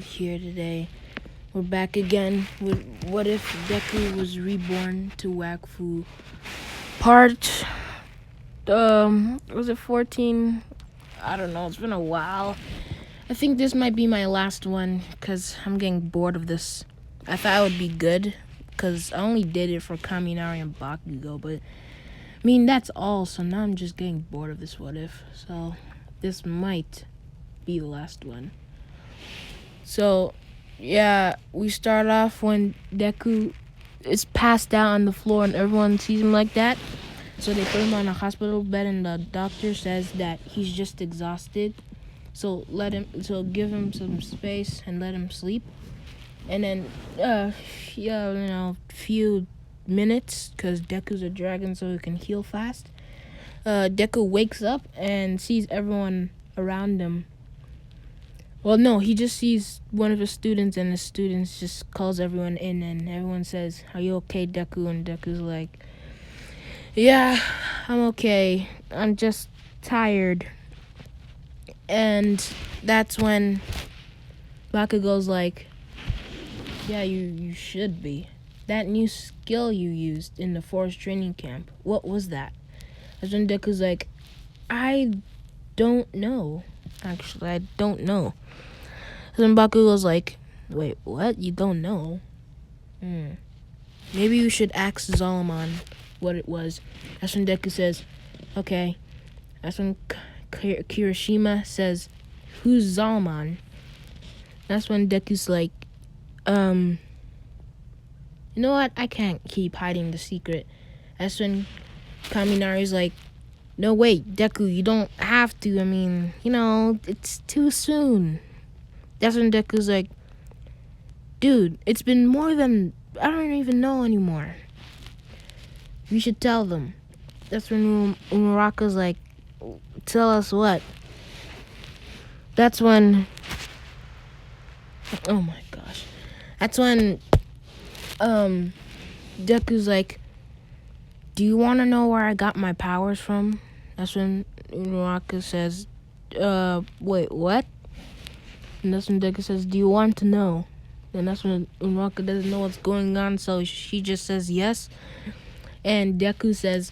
out here today. We're back again with What If Deku Was Reborn to Wakfu part, was it 14? I don't know, it's been a while. I think this might be my last one, because I'm getting bored of this. I thought it would be good, because I only did it for Kaminari and Bakugo, but, I mean, that's all, so now I'm just getting bored of this What If, so this might be the last one. So, yeah, we start off when Deku is passed out on the floor and everyone sees him like that. So they put him on a hospital bed and the doctor says that he's just exhausted. So give him some space and let him sleep. And then, few minutes, because Deku's a dragon so he can heal fast. Deku wakes up and sees everyone around him. Well, no, he just sees one of his students, and the students just calls everyone in, and everyone says, "Are you okay, Deku?" And Deku's like, "Yeah, I'm okay. I'm just tired." And that's when Bakugo's like, "Yeah, you should be. That new skill you used in the forest training camp, what was that?" That's when Deku's like, "I don't know. Actually, I don't know." Then Bakugo's like, "Wait, what? You don't know? Maybe you should ask Zalman what it was." That's when Deku says, "Okay." That's when Kirishima says, "Who's Zalman?" That's when Deku's like, "You know what? I can't keep hiding the secret." That's when Kaminari's like, "No, wait, Deku, you don't have to. I mean, it's too soon." That's when Deku's like, "Dude, it's been more than... I don't even know anymore. We should tell them." That's when Uraraka's like, "Tell us what?" That's when... Oh my gosh. That's when Deku's like, "Do you want to know where I got my powers from?" That's when Uraraka says, "Wait, what?" And that's when Deku says, "Do you want to know?" And that's when Uraraka doesn't know what's going on, so she just says yes. And Deku says,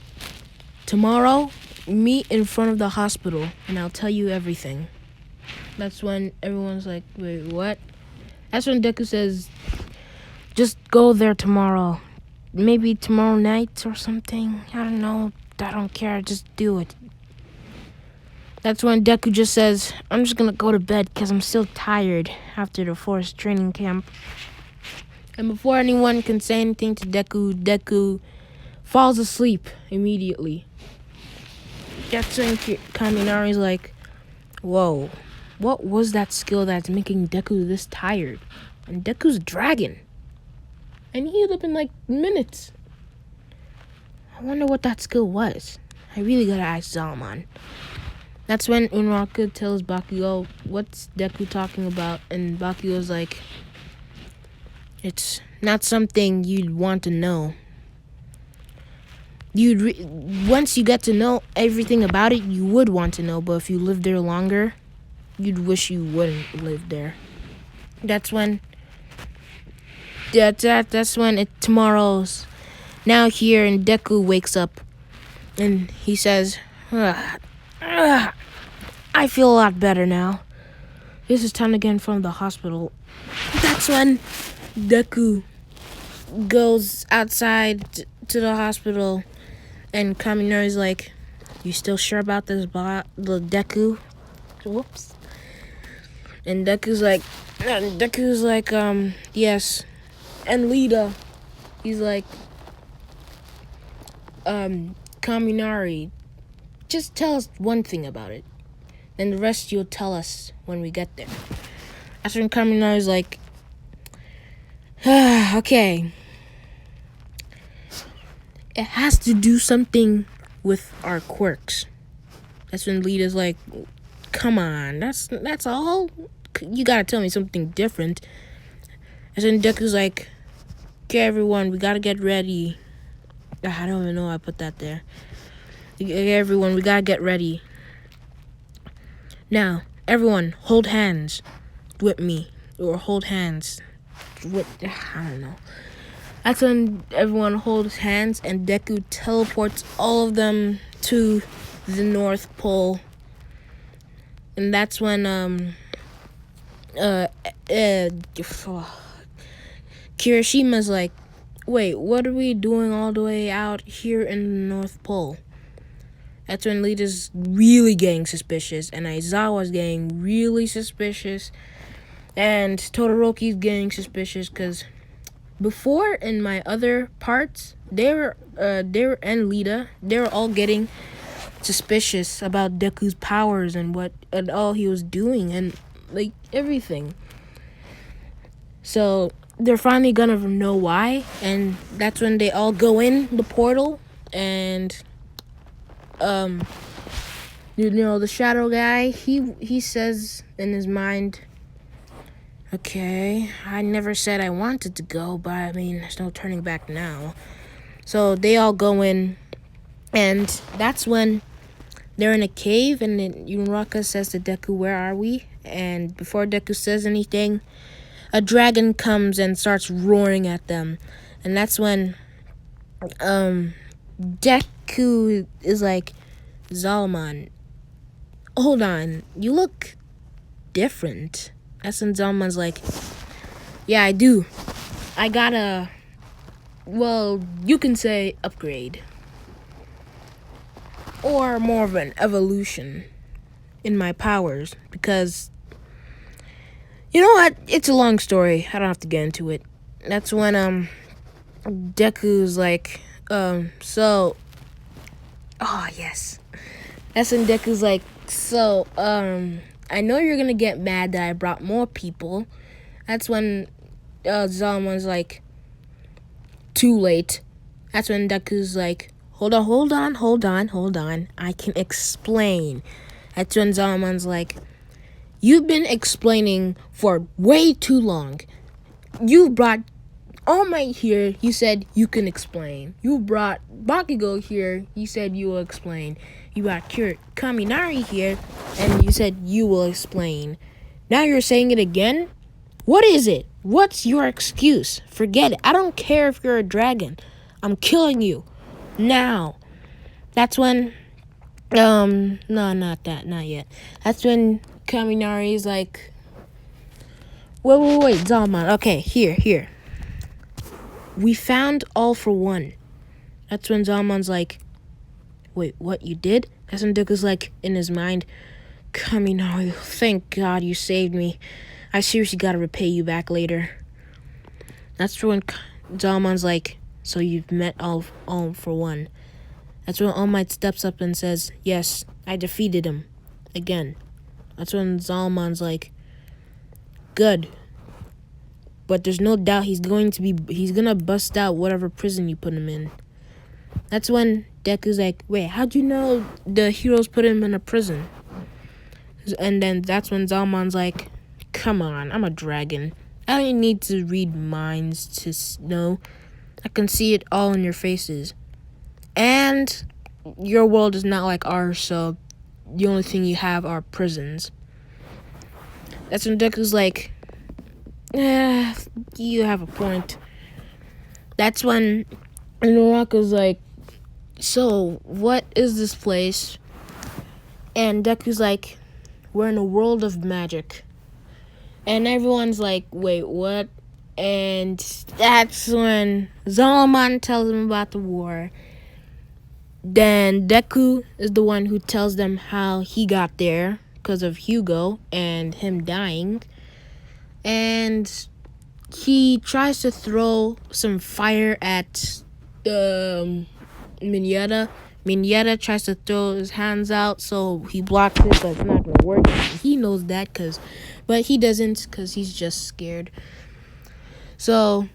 "Tomorrow, meet in front of the hospital, and I'll tell you everything." That's when everyone's like, "Wait, what?" That's when Deku says, "Just go there tomorrow. Maybe tomorrow night or something. I don't know. I don't care. Just do it." That's when Deku just says, "I'm just gonna go to bed because I'm still tired after the forest training camp." And before anyone can say anything to Deku falls asleep immediately. That's when Kaminari's like, "Whoa, what was that skill that's making Deku this tired? And Deku's a dragon. And he healed up in like minutes. I wonder what that skill was. I really gotta ask Zalman." That's when Uraraka tells Bakugo, "What's Deku talking about?" And Bakugo's like, "It's not something you'd want to know. Once you get to know everything about it, you would want to know. But if you live there longer, you'd wish you wouldn't live there." That's when... That's when tomorrow's now here, and Deku wakes up. And he says, "I feel a lot better now. This is time to get in front of the hospital." That's when Deku goes outside to the hospital, and Kaminari's like, "You still sure about this, the Deku?" Whoops. And Deku's like, "Yes." And Lita, he's like, "Kaminari, just tell us one thing about it. Then the rest you'll tell us when we get there." That's when Kaminari's like, "Okay. It has to do something with our quirks." That's when Lita's like, "Come on, that's all? You gotta tell me something different." And then Deku's like, "Okay, everyone, we gotta get ready." I don't even know why I put that there. "Okay, everyone, we gotta get ready. Now, everyone, hold hands with me. or hold hands. What, I don't know. That's when everyone holds hands and Deku teleports all of them to the North Pole. And that's when Kirishima's like, wait, what are we doing all the way out here in the North Pole? That's when Lita's really getting suspicious, and Aizawa's getting really suspicious, and Todoroki's getting suspicious, because before in my other parts, they were and Lita, they were all getting suspicious about Deku's powers and what and all he was doing and like everything. So they're finally gonna know why, and that's when they all go in the portal, and the shadow guy, he says in his mind, okay, I never said I wanted to go, but I mean, there's no turning back now. So they all go in, and that's when they're in a cave, and then Uraraka says to Deku, where are we? And before Deku says anything, a dragon comes and starts roaring at them. And that's when Deku is like, Zalman, hold on, you look different. That's when Zalman's like, yeah, I do. I got a, well, you can say upgrade. Or more of an evolution in my powers. Because, you know what? It's a long story. I don't have to get into it. That's when, Deku's like, so, oh, yes. That's when Deku's like, so, I know you're gonna get mad that I brought more people. That's when, Zalman's like, too late. That's when Deku's like, hold on. I can explain. That's when Zalman's like, you've been explaining for way too long. You brought All Might here, you said you can explain. You brought Bakugo here, you said you will explain. You brought Kaminari here, and you said you will explain. Now you're saying it again? What is it? What's your excuse? Forget it. I don't care if you're a dragon. I'm killing you. Now. That's when, no, not yet. That's when Kaminari's like, wait, Zalman. Okay, here. We found All for One. That's when Zalman's like, wait, what, you did? That's when Deku's like, in his mind, Kaminari, thank God you saved me. I seriously gotta repay you back later. That's when Zalman's like, so you've met All for One. That's when All Might steps up and says, yes, I defeated him. Again. That's when Zalman's like, good. But there's no doubt he's gonna bust out whatever prison you put him in. That's when Deku's like, wait, how'd you know the heroes put him in a prison? And then that's when Zalman's like, come on, I'm a dragon. I don't need to read minds to know. I can see it all in your faces. And your world is not like ours, so the only thing you have are prisons. That's when Deku's like, you have a point. That's when Uraraka's like, so what is this place? And Deku's like, we're in a world of magic. And everyone's like, wait, what? And that's when Zalman tells them about the war. Then Deku is the one who tells them how he got there because of Hugo and him dying. And he tries to throw some fire at Minyetta. Minyetta tries to throw his hands out, so he blocks it, but it's not gonna work. He knows that, but he doesn't, because he's just scared. So,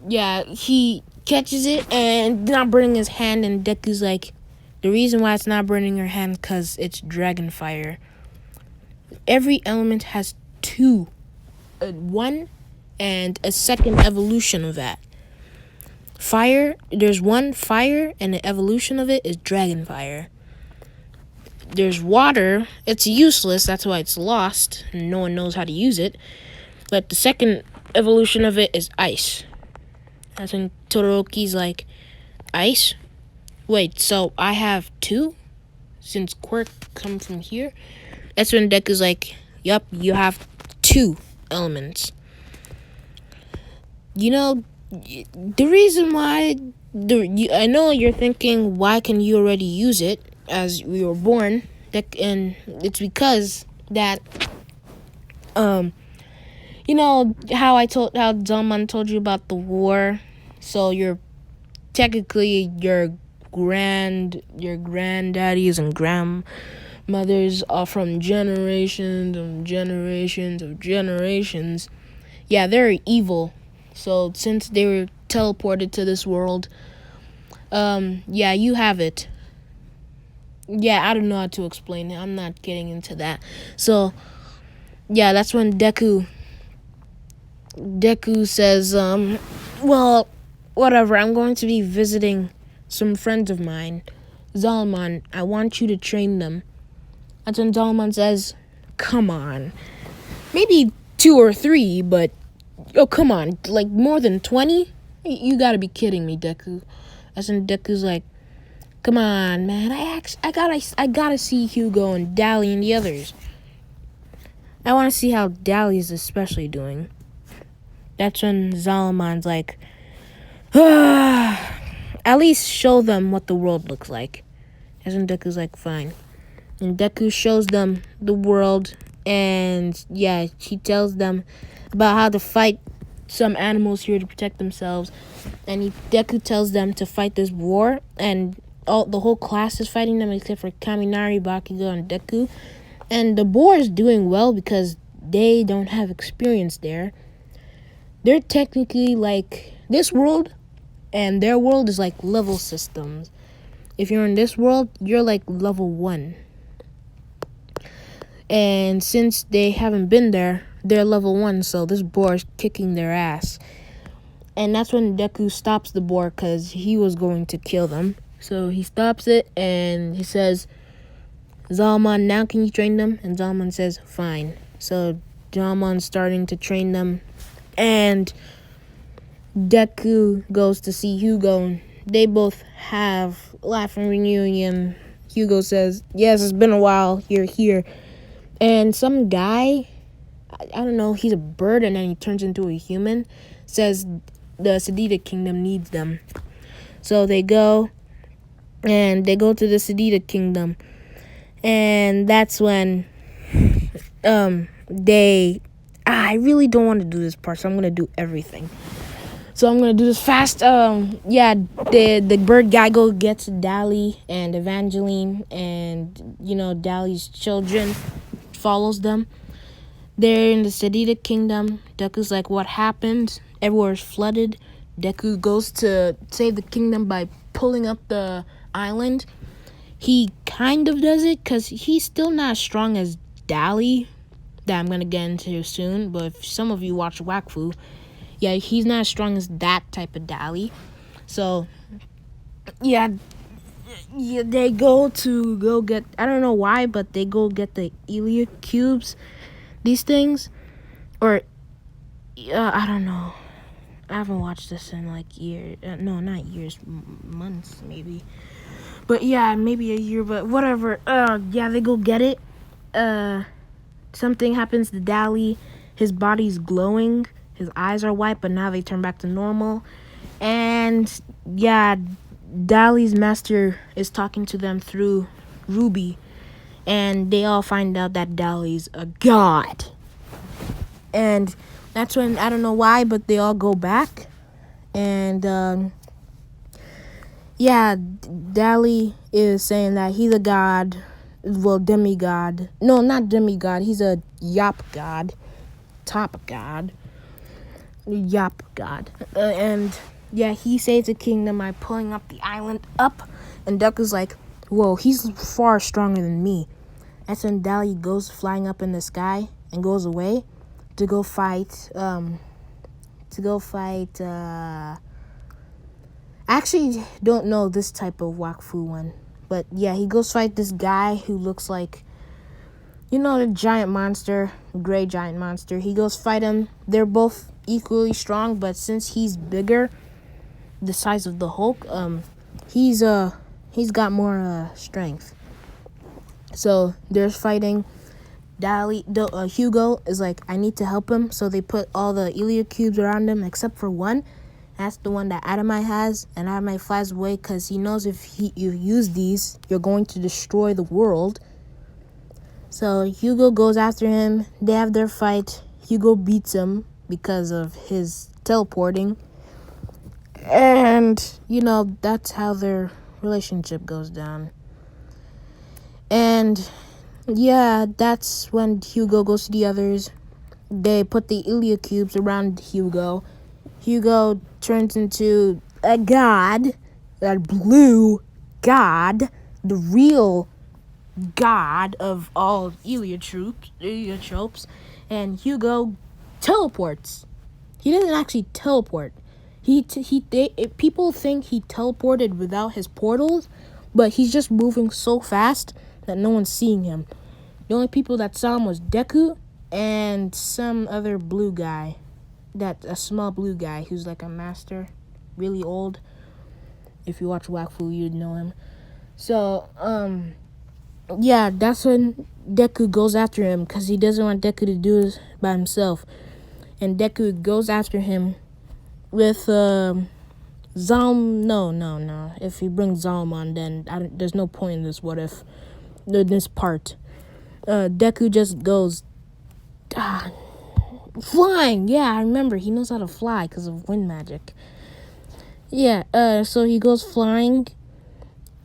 yeah, he catches it and not burning his hand, and Deku's like, the reason why it's not burning your hand because it's dragon fire. Every element has two, one and a second evolution of that. Fire, there's one fire, and the evolution of it is dragon fire. There's water, it's useless, that's why it's lost, and no one knows how to use it. But the second evolution of it is ice. That's when Todoroki's like, ice? Wait, so I have two? Since quirk come from here? That's when Deku's like, yup, you have two elements. You know, the reason why, I know you're thinking, why can you already use it as we were born? And it's because that, you know how how Zelman told you about the war? So you're technically your granddaddies and grandmothers are from generations of generations of generations. Yeah, they're evil. So since they were teleported to this world, yeah, you have it. Yeah, I don't know how to explain it. I'm not getting into that. So yeah, that's when Deku says, well, whatever, I'm going to be visiting some friends of mine. Zalman, I want you to train them. That's when Zalman says, come on. Maybe 2 or 3, but, oh, come on. Like, more than 20? You gotta be kidding me, Deku. That's when Deku's like, come on, man. I gotta see Hugo and Dally and the others. I want to see how Dally is especially doing. That's when Zalman's like, at least show them what the world looks like. As when Deku's like, fine. And Deku shows them the world, and yeah, he tells them about how to fight some animals here to protect themselves. And Deku tells them to fight this war, and the whole class is fighting them except for Kaminari, Bakugo, and Deku. And the boar is doing well because they don't have experience there. They're technically like this world, and their world is like level systems. If you're in this world, you're like level 1. And since they haven't been there, they're level 1, so this boar is kicking their ass. And that's when Deku stops the boar because he was going to kill them. So he stops it and he says, Zalman, now can you train them? And Zalman says, fine. So Zalman's starting to train them. And Deku goes to see Hugo. They both have laughing reunion. Hugo says, yes, it's been a while. You're here. And some guy, I don't know, he's a bird and then he turns into a human, says the Sedita Kingdom needs them. So they go to the Sedita Kingdom. And that's when I really don't want to do this part, so I'm going to do everything. So I'm going to do this fast. Yeah, the bird guy gets Dally and Evangeline and, Dally's children, follows them. They're in the Sedita Kingdom. Deku's like, what happened? Everywhere's flooded. Deku goes to save the kingdom by pulling up the island. He kind of does it because he's still not as strong as Dally, that I'm going to get into soon. But if some of you watch Wakfu, yeah, he's not as strong as that type of Dally. So, yeah, they go get, I don't know why, but they go get the Elia cubes, these things. Or, I don't know. I haven't watched this in like years. No, not years, months maybe. But yeah, maybe a year, but whatever. Yeah, they go get it. Something happens to Dally. His body's glowing. His eyes are white, but now they turn back to normal. And yeah, Dally's master is talking to them through Ruby. And they all find out that Dally's a god. And that's when, I don't know why, but they all go back. And yeah, Dally is saying that he's a god. Well, demigod. No, not demigod. He's a yop god. Top god. Yop god. And yeah, he saves the kingdom by pulling up the island up. And Deku's like, whoa, he's far stronger than me. That's when Dally goes flying up in the sky and goes away to go fight, I actually don't know this type of wakfu one. But yeah, he goes fight this guy who looks like You know the giant monster, gray giant monster. He goes fight him. They're both equally strong, but since he's bigger, the size of the Hulk, he's got more strength. So they're fighting. Hugo is like, I need to help him. So they put all the Elia cubes around him except for one. That's the one that Adamai has, and Adamai flies away because he knows if you use these, you're going to destroy the world. So Hugo goes after him. They have their fight. Hugo beats him because of his teleporting. And, that's how their relationship goes down. And, yeah, that's when Hugo goes to the others. They put the Ilia cubes around Hugo. Hugo turns into a god, that blue god, the real god of all Eliotropes, and Hugo teleports. He doesn't actually teleport. People think he teleported without his portals, but he's just moving so fast that no one's seeing him. The only people that saw him was Deku and some other blue guy. A small blue guy who's like a master, really old. If you watch Wakfu, you'd know him. So, yeah, that's when Deku goes after him because he doesn't want Deku to do this by himself. And Deku goes after him with No. If he brings Zalmon, then there's no point in this. What if this part? Deku just goes flying. Yeah, I remember. He knows how to fly because of wind magic. Yeah. So he goes flying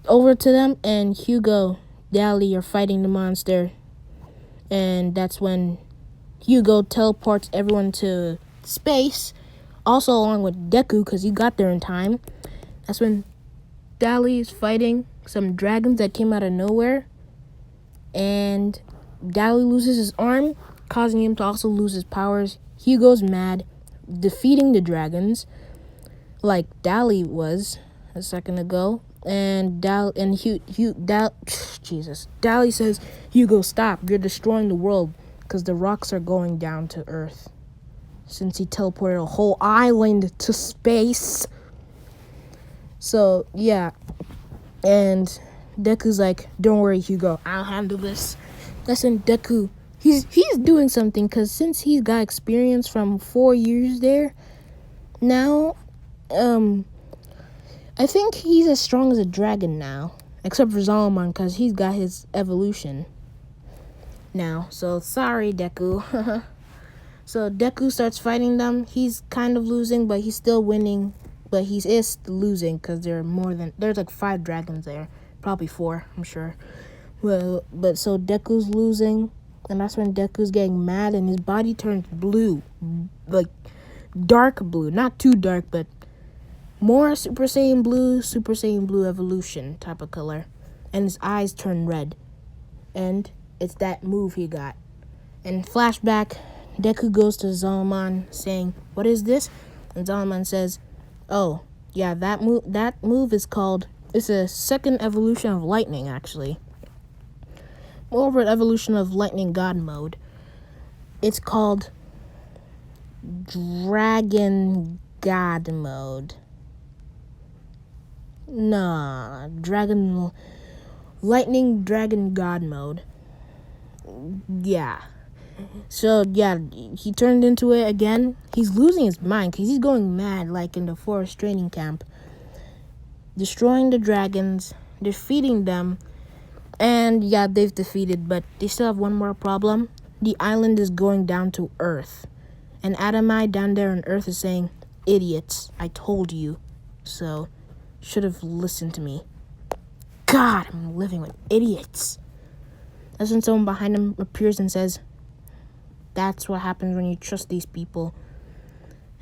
over to them, and Hugo, Dally are fighting the monster, and that's when Hugo teleports everyone to space, also along with Deku because he got there in time. That's when Dally is fighting some dragons that came out of nowhere, and Dally loses his arm, causing him to also lose his powers. Hugo's mad, defeating the dragons like Dally was a second ago. And Dally says, Hugo, stop. You're destroying the world because the rocks are going down to Earth. Since he teleported a whole island to space. So, yeah. And Deku's like, don't worry, Hugo. I'll handle this. Listen, Deku, he's doing something because since he's got experience from 4 years there, now, I think he's as strong as a dragon now, except for Zalmon because he's got his evolution now. So sorry, Deku. So Deku starts fighting them. He's kind of losing, but he's still winning. But he is losing because there's like 5 dragons there, probably 4, I'm sure. Well, but so Deku's losing, and that's when Deku's getting mad, and his body turns blue, like dark blue, not too dark, but more Super Saiyan Blue evolution type of color. And his eyes turn red. And it's that move he got. And flashback, Deku goes to Zalmon saying, what is this? And Zalmon says, oh, yeah, that move is called, it's a second evolution of lightning, actually. More of an evolution of lightning god mode. It's called Dragon God mode. Nah, Lightning Dragon God mode. Yeah. So, yeah, he turned into it again. He's losing his mind because he's going mad like in the forest training camp. Destroying the dragons, defeating them. And, yeah, they've defeated, but they still have one more problem. The island is going down to Earth. And Adamai down there on Earth is saying, idiots, I told you. So, should have listened to me. God, I'm living with idiots. That's when someone behind him appears and says, that's what happens when you trust these people.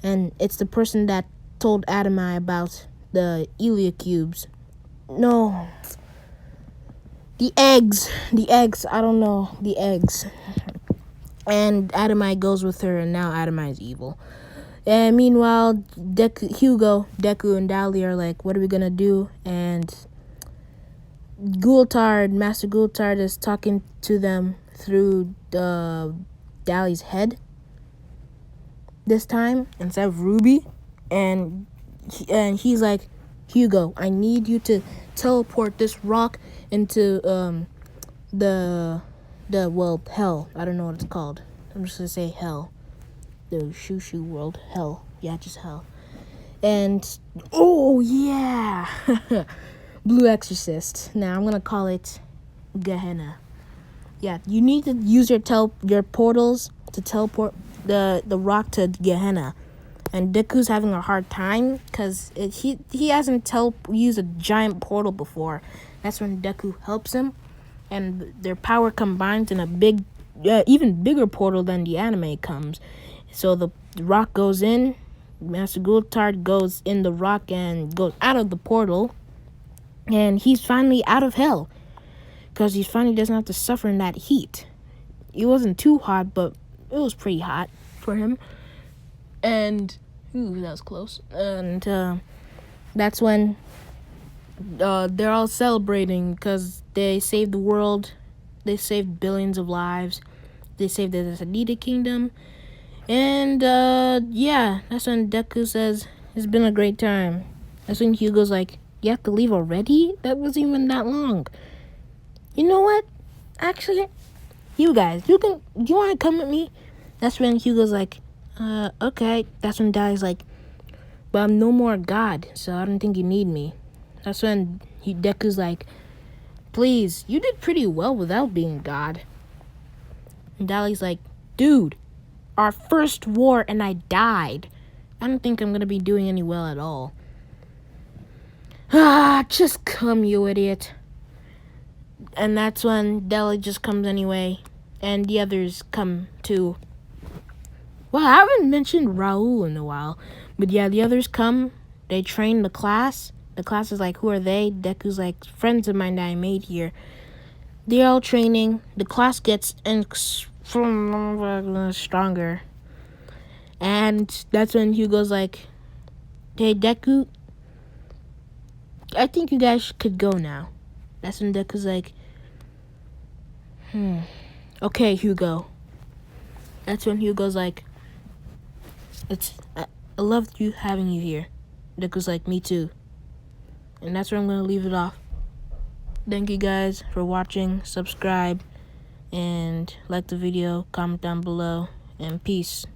And it's the person that told Adamai about the Elia cubes. No. The eggs, I don't know, the eggs. And Adamai goes with her, and now Adamai is evil. And meanwhile, Deku, and Dali are like, what are we gonna do? And Master Gultard is talking to them through Dali's head this time instead of Ruby, and he's like, Hugo, I need you to teleport this rock into the hell. I don't know what it's called. I'm just gonna say hell. The shoo world, hell. Yeah, just hell. And oh yeah, Blue Exorcist. Now I'm gonna call it Gehenna. Yeah, you need to use your portals to teleport the rock to Gehenna. And Deku's having a hard time because he hasn't used a giant portal before. That's when Deku helps him, and their power combines in a big, even bigger portal than the anime comes. So the rock goes in, Master Gultard goes in the rock and goes out of the portal, and he's finally out of hell because he finally doesn't have to suffer in that heat. It wasn't too hot, but it was pretty hot for him. And ooh, that was close. And that's when they're all celebrating because they saved the world. They saved billions of lives. They saved the Sadida Kingdom. And yeah, that's when Deku says, it's been a great time. That's when Hugo's like, you have to leave already? That wasn't even that long. You know what? Actually, you guys, you want to come with me? That's when Hugo's like, okay. That's when Dali's like, but I'm no more God, so I don't think you need me. That's when Deku's like, please, you did pretty well without being God. And Dali's like, dude, our first war and I died. I don't think I'm gonna be doing any well at all. Just come, you idiot. And that's when Dali just comes anyway, and the others come too. Well, I haven't mentioned Raul in a while, but yeah, the others come. They train the class. The class is like, who are they? Deku's like, friends of mine that I made here. They're all training. The class gets stronger. And that's when Hugo's like, hey, Deku, I think you guys could go now. That's when Deku's like, okay, Hugo. That's when Hugo's like, I loved having you here. Deku's like, me too. And that's where I'm going to leave it off. Thank you guys for watching. Subscribe and like the video. Comment down below. And peace.